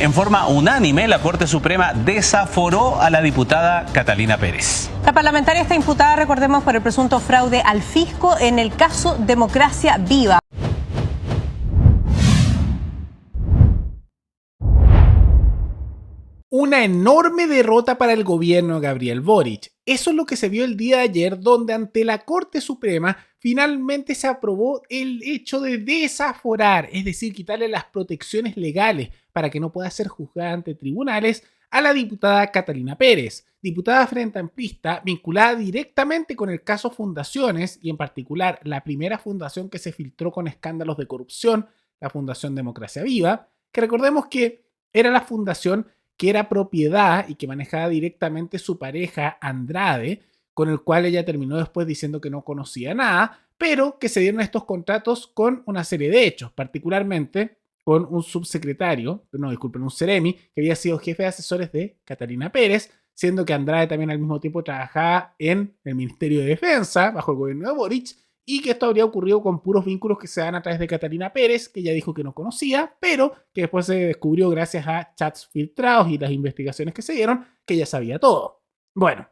En forma unánime, la Corte Suprema desaforó a la diputada Catalina Pérez. La parlamentaria está imputada, recordemos, por el presunto fraude al fisco en el caso Democracia Viva. Una enorme derrota para el gobierno de Gabriel Boric. Eso es lo que se vio el día de ayer, donde ante la Corte Suprema finalmente se aprobó el hecho de desaforar, es decir, quitarle las protecciones legales para que no pueda ser juzgada ante tribunales a la diputada Catalina Pérez, diputada frente amplista vinculada directamente con el caso Fundaciones y en particular la primera fundación que se filtró con escándalos de corrupción, la Fundación Democracia Viva, que recordemos que era la fundación que era propiedad y que manejaba directamente su pareja Andrade, con el cual ella terminó después diciendo que no conocía nada, pero que se dieron estos contratos con una serie de hechos, particularmente con un un seremi, que había sido jefe de asesores de Catalina Pérez, siendo que Andrade también al mismo tiempo trabajaba en el Ministerio de Defensa, bajo el gobierno de Boric, y que esto habría ocurrido con puros vínculos que se dan a través de Catalina Pérez, que ella dijo que no conocía, pero que después se descubrió gracias a chats filtrados y las investigaciones que se dieron, que ella sabía todo. Bueno,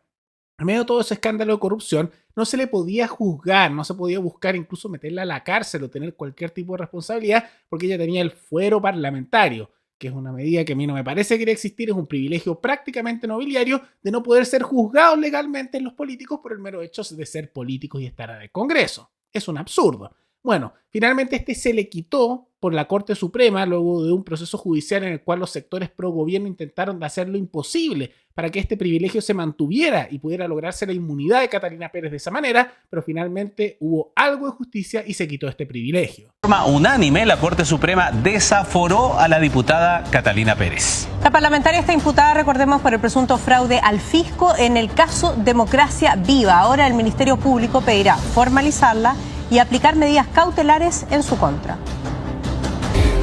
en medio de todo ese escándalo de corrupción, no se le podía juzgar, no se podía buscar incluso meterla a la cárcel o tener cualquier tipo de responsabilidad, porque ella tenía el fuero parlamentario, que es una medida que a mí no me parece que debería existir, es un privilegio prácticamente nobiliario de no poder ser juzgados legalmente en los políticos por el mero hecho de ser políticos y estar en el Congreso. Es un absurdo. Bueno, finalmente este se le quitó por la Corte Suprema luego de un proceso judicial en el cual los sectores pro gobierno intentaron de hacer lo imposible para que este privilegio se mantuviera y pudiera lograrse la inmunidad de Catalina Pérez de esa manera, pero finalmente hubo algo de justicia y se quitó este privilegio. De forma unánime, la Corte Suprema desaforó a la diputada Catalina Pérez. La parlamentaria está imputada, recordemos, por el presunto fraude al fisco en el caso Democracia Viva. Ahora el Ministerio Público pedirá formalizarla y aplicar medidas cautelares en su contra.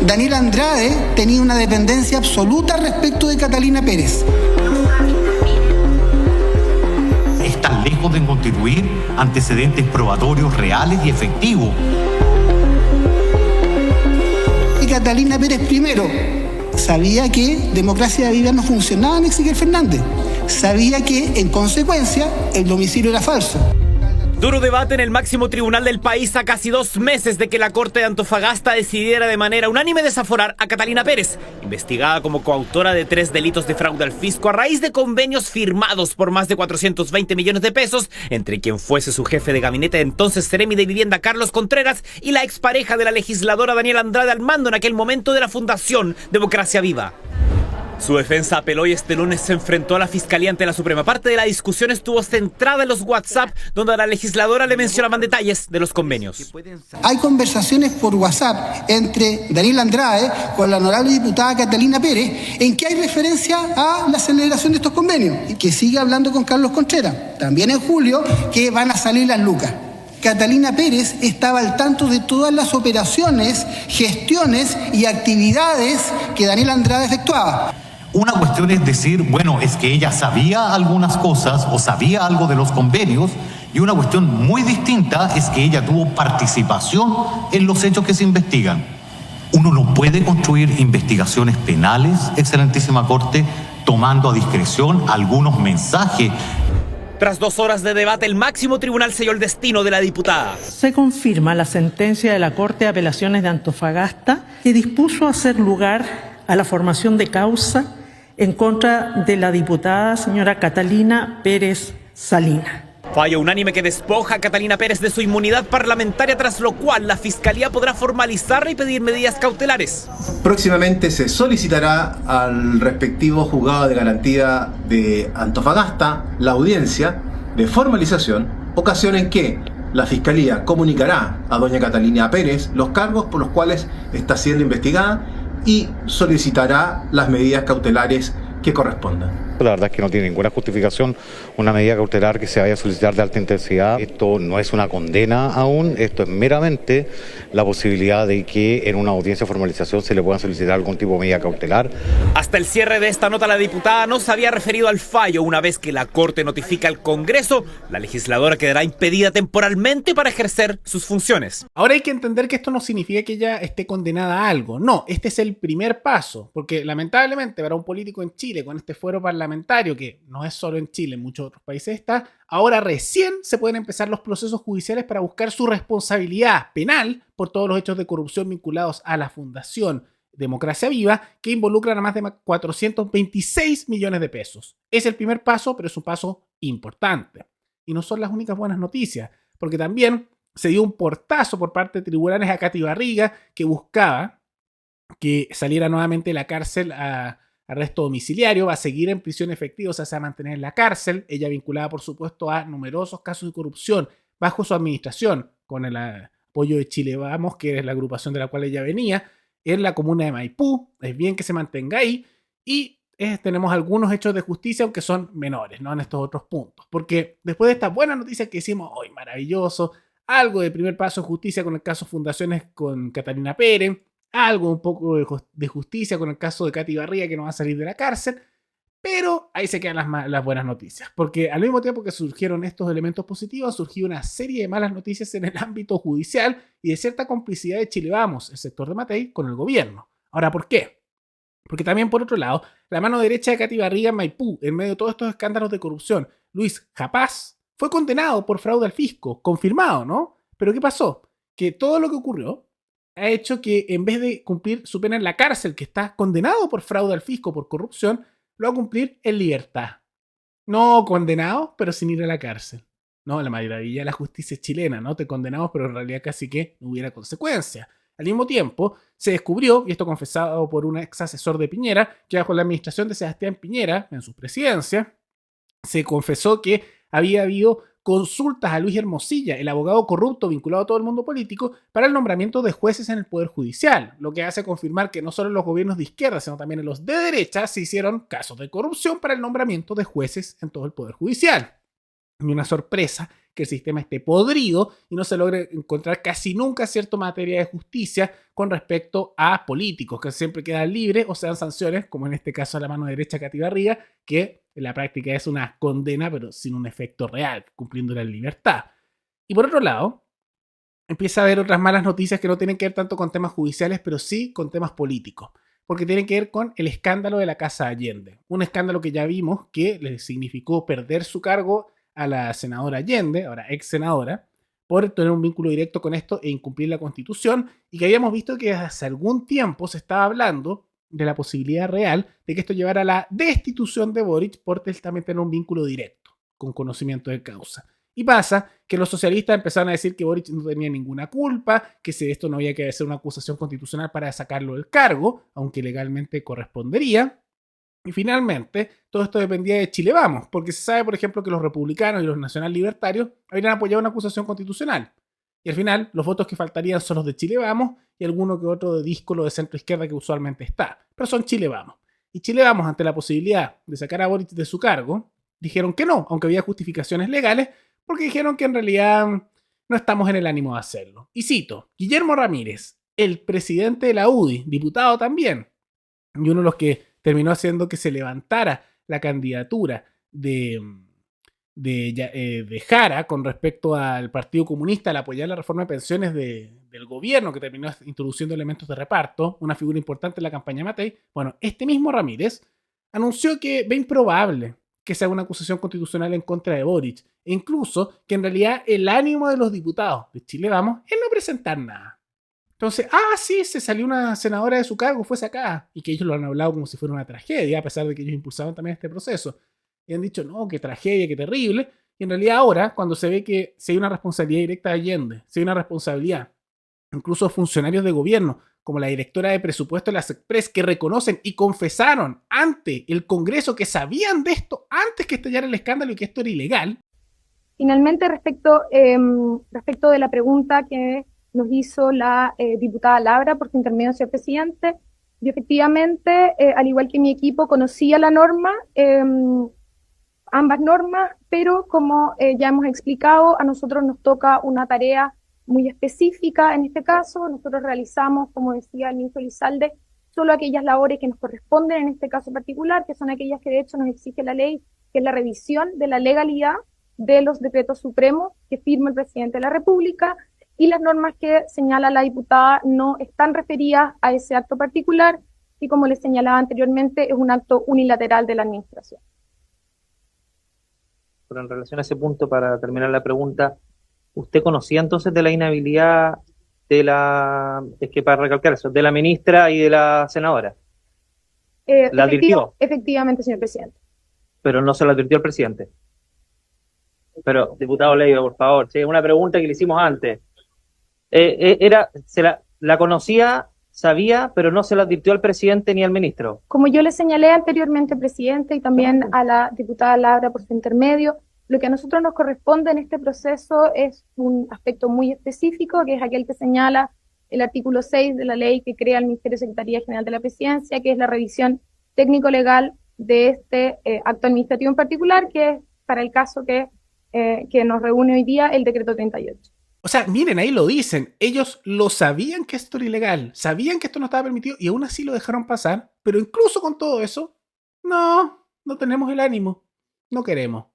Daniel Andrade tenía una dependencia absoluta respecto de Catalina Pérez. Está lejos de constituir antecedentes probatorios reales y efectivos. Y Catalina Pérez primero sabía que Democracia Viva no funcionaba en Ezequiel Fernández. Sabía que, en consecuencia, el domicilio era falso. Duro debate en el máximo tribunal del país a casi 2 meses de que la Corte de Antofagasta decidiera de manera unánime desaforar a Catalina Pérez, investigada como coautora de 3 delitos de fraude al fisco a raíz de convenios firmados por más de 420 millones de pesos entre quien fuese su jefe de gabinete, entonces seremi de Vivienda Carlos Contreras, y la expareja de la legisladora Daniel Andrade al mando en aquel momento de la Fundación Democracia Viva. Su defensa apeló y este lunes se enfrentó a la Fiscalía ante la Suprema. Parte de la discusión estuvo centrada en los WhatsApp, donde a la legisladora le mencionaban detalles de los convenios. Hay conversaciones por WhatsApp entre Daniel Andrade con la honorable diputada Catalina Pérez, en que hay referencia a la celebración de estos convenios, y que sigue hablando con Carlos Contreras, también en julio, que van a salir las lucas. Catalina Pérez estaba al tanto de todas las operaciones, gestiones y actividades que Daniel Andrade efectuaba. Una cuestión es decir, bueno, es que ella sabía algunas cosas o sabía algo de los convenios, y una cuestión muy distinta es que ella tuvo participación en los hechos que se investigan. Uno no puede construir investigaciones penales, excelentísima Corte, tomando a discreción algunos mensajes. Tras 2 horas de debate, el máximo tribunal selló el destino de la diputada. Se confirma la sentencia de la Corte de Apelaciones de Antofagasta, que dispuso hacer lugar a la formación de causa en contra de la diputada señora Catalina Pérez Salina. Fallo unánime que despoja a Catalina Pérez de su inmunidad parlamentaria, tras lo cual la Fiscalía podrá formalizarla y pedir medidas cautelares. Próximamente se solicitará al respectivo juzgado de garantía de Antofagasta la audiencia de formalización, ocasión en que la Fiscalía comunicará a doña Catalina Pérez los cargos por los cuales está siendo investigada y solicitará las medidas cautelares que correspondan. La verdad es que no tiene ninguna justificación una medida cautelar que se vaya a solicitar de alta intensidad. Esto no es una condena aún, esto es meramente la posibilidad de que en una audiencia de formalización se le pueda solicitar algún tipo de medida cautelar. Hasta el cierre de esta nota, la diputada no se había referido al fallo. Una vez que la Corte notifica al Congreso, la legisladora quedará impedida temporalmente para ejercer sus funciones. Ahora hay que entender que esto no significa que ella esté condenada a algo. No, este es el primer paso, porque lamentablemente para un político en Chile con este fuero parlamentario, que no es solo en Chile, en muchos otros países está, ahora recién se pueden empezar los procesos judiciales para buscar su responsabilidad penal por todos los hechos de corrupción vinculados a la Fundación Democracia Viva, que involucran a más de 426 millones de pesos. Es el primer paso, pero es un paso importante. Y no son las únicas buenas noticias, porque también se dio un portazo por parte de tribunales a Katy Barriga, que buscaba que saliera nuevamente de la cárcel a arresto domiciliario, va a seguir en prisión efectiva, o sea, se va a mantener en la cárcel. Ella vinculada, por supuesto, a numerosos casos de corrupción bajo su administración, con el apoyo de Chile Vamos, que es la agrupación de la cual ella venía, en la comuna de Maipú. Es bien que se mantenga ahí. Y tenemos algunos hechos de justicia, aunque son menores, ¿no? En estos otros puntos. Porque después de estas buenas noticias que hicimos hoy, maravilloso, algo de primer paso en justicia con el caso Fundaciones con Catalina Pérez, algo un poco de justicia con el caso de Katy Barriga, que no va a salir de la cárcel, pero ahí se quedan las buenas noticias, porque al mismo tiempo que surgieron estos elementos positivos, surgió una serie de malas noticias en el ámbito judicial y de cierta complicidad de Chile Vamos, el sector de Matei, con el gobierno. Ahora, ¿por qué? Porque también, por otro lado, la mano derecha de Katy Barriga en Maipú, en medio de todos estos escándalos de corrupción, Luis Japaz, fue condenado por fraude al fisco, confirmado, ¿no? Pero ¿qué pasó? Que todo lo que ocurrió ha hecho que en vez de cumplir su pena en la cárcel, que está condenado por fraude al fisco, por corrupción, lo va a cumplir en libertad. No condenado, pero sin ir a la cárcel. No, la maravilla de la justicia chilena, ¿no? Te condenamos, pero en realidad casi que no hubiera consecuencia. Al mismo tiempo, se descubrió, y esto confesado por un ex asesor de Piñera, que bajo la administración de Sebastián Piñera, en su presidencia, se confesó que había habido consultas a Luis Hermosilla, el abogado corrupto vinculado a todo el mundo político, para el nombramiento de jueces en el Poder Judicial, lo que hace confirmar que no solo en los gobiernos de izquierda, sino también en los de derecha se hicieron casos de corrupción para el nombramiento de jueces en todo el Poder Judicial. Y una sorpresa que el sistema esté podrido y no se logre encontrar casi nunca cierta materia de justicia con respecto a políticos que siempre quedan libres o sean sanciones, como en este caso a la mano derecha Katy Barriga, que en la práctica es una condena pero sin un efecto real, cumpliéndola en libertad. Y por otro lado, empieza a haber otras malas noticias que no tienen que ver tanto con temas judiciales, pero sí con temas políticos, porque tienen que ver con el escándalo de la Casa Allende. Un escándalo que ya vimos que le significó perder su cargo a la senadora Allende, ahora ex senadora, por tener un vínculo directo con esto e incumplir la Constitución, y que habíamos visto que hace algún tiempo se estaba hablando de la posibilidad real de que esto llevara a la destitución de Boric por también tener un vínculo directo, con conocimiento de causa. Y pasa que los socialistas empezaron a decir que Boric no tenía ninguna culpa, que esto no había que hacer una acusación constitucional para sacarlo del cargo, aunque legalmente correspondería. Y finalmente, todo esto dependía de Chile Vamos, porque se sabe, por ejemplo, que los republicanos y los nacional libertarios habrían apoyado una acusación constitucional. Y al final, los votos que faltarían son los de Chile Vamos y alguno que otro de díscolo de centro izquierda que usualmente está. Pero son Chile Vamos. Y Chile Vamos, ante la posibilidad de sacar a Boric de su cargo, dijeron que no, aunque había justificaciones legales, porque dijeron que en realidad no estamos en el ánimo de hacerlo. Y cito, Guillermo Ramírez, el presidente de la UDI, diputado también, y uno de los que terminó haciendo que se levantara la candidatura de Jara con respecto al Partido Comunista al apoyar la reforma de pensiones del gobierno, que terminó introduciendo elementos de reparto, una figura importante en la campaña Matei. Bueno, este mismo Ramírez anunció que ve improbable que se haga una acusación constitucional en contra de Boric, e incluso que en realidad el ánimo de los diputados de Chile Vamos es no presentar nada. Entonces, sí, se salió una senadora de su cargo, fue sacada, y que ellos lo han hablado como si fuera una tragedia, a pesar de que ellos impulsaban también este proceso. Y han dicho, no, qué tragedia, qué terrible. Y en realidad ahora, cuando se ve que si hay una responsabilidad directa de Allende, si hay una responsabilidad, incluso funcionarios de gobierno, como la directora de presupuesto de la SECPRES, que reconocen y confesaron ante el Congreso que sabían de esto antes que estallara el escándalo y que esto era ilegal. Finalmente, respecto de la pregunta que nos hizo la diputada Labra por su intermedio, señor presidente, Yo efectivamente, al igual que mi equipo, conocía la norma, ambas normas, pero como ya hemos explicado, a nosotros nos toca una tarea muy específica en este caso. Nosotros realizamos, como decía el ministro Elizalde, solo aquellas labores que nos corresponden en este caso particular, que son aquellas que de hecho nos exige la ley, que es la revisión de la legalidad de los decretos supremos que firma el presidente de la República, y las normas que señala la diputada no están referidas a ese acto particular, y como les señalaba anteriormente, es un acto unilateral de la administración. Pero en relación a ese punto, para terminar la pregunta, ¿usted conocía entonces de la inhabilidad de es que para recalcar eso, de la ministra y de la senadora? ¿La advirtió? Efectivamente, señor presidente. Pero no se la advirtió al presidente. Pero, diputado Leiva, por favor, sí, una pregunta que le hicimos antes. La conocía, sabía, pero no se la advirtió al presidente ni al ministro. Como yo le señalé anteriormente, presidente, y también a la diputada Laura por su intermedio, lo que a nosotros nos corresponde en este proceso es un aspecto muy específico, que es aquel que señala el artículo 6 de la ley que crea el Ministerio de Secretaría General de la Presidencia, que es la revisión técnico-legal de este acto administrativo en particular, que es para el caso que nos reúne hoy día el decreto 38. O sea, miren, ahí lo dicen. Ellos lo sabían que esto era ilegal, sabían que esto no estaba permitido y aún así lo dejaron pasar. Pero incluso con todo eso, no tenemos el ánimo. No queremos.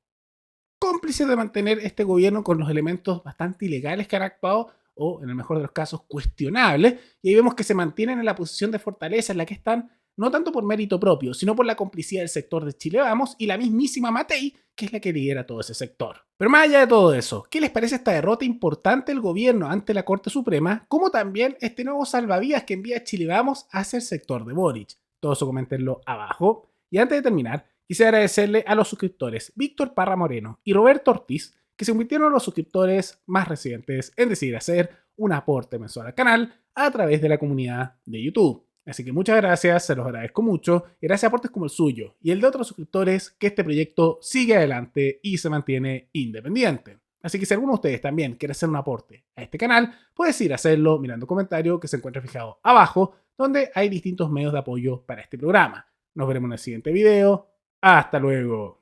Cómplices de mantener este gobierno con los elementos bastante ilegales que han actuado, o en el mejor de los casos, cuestionables. Y ahí vemos que se mantienen en la posición de fortaleza en la que están, no tanto por mérito propio, sino por la complicidad del sector de Chile Vamos y la mismísima Matei, que es la que lidera todo ese sector. Pero más allá de todo eso, ¿qué les parece esta derrota importante del gobierno ante la Corte Suprema, como también este nuevo salvavidas que envía Chile Vamos hacia el sector de Boric? Todo eso coméntenlo abajo. Y antes de terminar, quisiera agradecerle a los suscriptores Víctor Parra Moreno y Roberto Ortiz, que se convirtieron en los suscriptores más recientes en decidir hacer un aporte mensual al canal a través de la comunidad de YouTube. Así que muchas gracias, se los agradezco mucho, y gracias a aportes como el suyo y el de otros suscriptores, que este proyecto sigue adelante y se mantiene independiente. Así que si alguno de ustedes también quiere hacer un aporte a este canal, puedes ir a hacerlo mirando el comentario que se encuentra fijado abajo, donde hay distintos medios de apoyo para este programa. Nos veremos en el siguiente video. ¡Hasta luego!